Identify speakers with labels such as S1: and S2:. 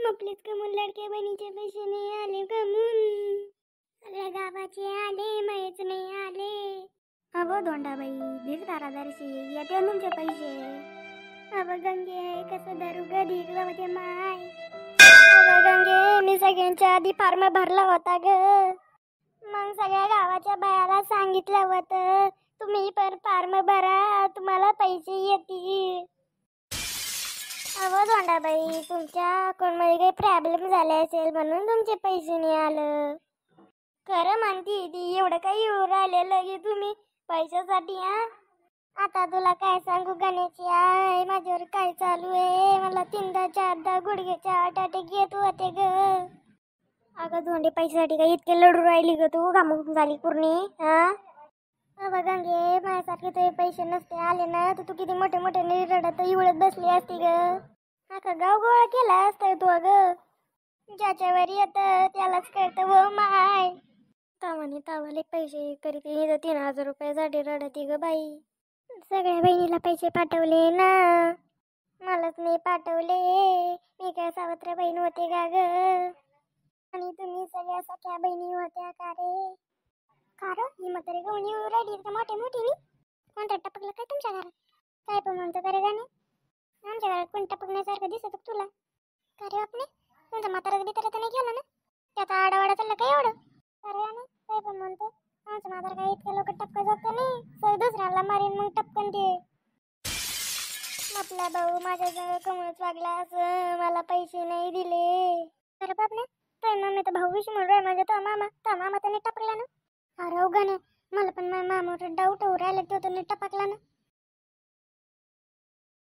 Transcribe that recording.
S1: आपलेच कमून लाडक्या बहिणीचे पैसे नाही आले कमून. सगळ्या गावाचे आले माहीत नाही आले. अहो धोंडाबाई दीड दारादारशी येते तुमचे पैसे. अव गंगे कसं दारू गधी ते माय. अव गंगे मी सगळ्यांच्या आधी फार्म भरला होता ग. मग सगळ्या गावाच्या बायाला सांगितलं होतं तुम्ही पण फार्म भरा तुम्हाला पैसे येतील. अहो धोंडाबाई तुमच्या अकाउंटमध्ये काही प्रॉब्लेम झाले असेल म्हणून तुमचे पैसे नाही आलं. खरं म्हणते ती एवढं काही येऊ राहिलेलं की तुम्ही पैशासाठी. आता तुला काय सांगू गण्याची आहे माझ्यावर काय चालू आहे. मला 3दा 4दा गुडघ्याचे अटॅक येत होते ग. अगं धोंडे पैशासाठी काही इतके लढू राहिली ग तू कामून झाली पूर्णी. अगं गंगे माझ्यासारखे तुझे पैसे नसते आले ना तर तू किती मोठे मोठे रडत इवळत बसली असती ग. अख्खा गाव गोळा केला असता तू. अगं ज्याच्यावर येतं त्यालाच कळतं व माय. तावाने तावाले पैसे करीत 3000 रुपयासाठी रडती ग बाई. सगळ्या बहिणीला पैसे पाठवले ना मलाच नाही पाठवले. मी काय सावत्र बहीण होते का ग. आणि तुम्ही सगळ्या सख्या बहिणी होत्या का रे. कारण ही म्हातारी गवणी राहिली का मोठे मोठी कोणता टपकलं काय तुमच्या घरात. काय पण म्हणतो का रे गाणे. आमच्या घरात कोण टपकण्यासारखं दिसत तुला का रे. आपले तुमचा म्हातारा बितारा तर नाही गेला ना त्याचा आडावाडा चालला काय एवढं. अरे ना काय पण म्हणतो आमचं म्हातारा काय इतक्या लोक टपका जात नाही. सर दुसऱ्याला मारीन मग टपकन ते. आपला भाऊ माझ्या जवळ कमळच वागला असं मला पैसे नाही दिले. अरे बाप ना तर मम्मी तर भाऊ विषयी म्हणून माझ्या तो मामा त्याने टपकला ना. अरे गाणे मला पण माझ्या मामावर डाऊट होऊ राहिला तो टपकला ना.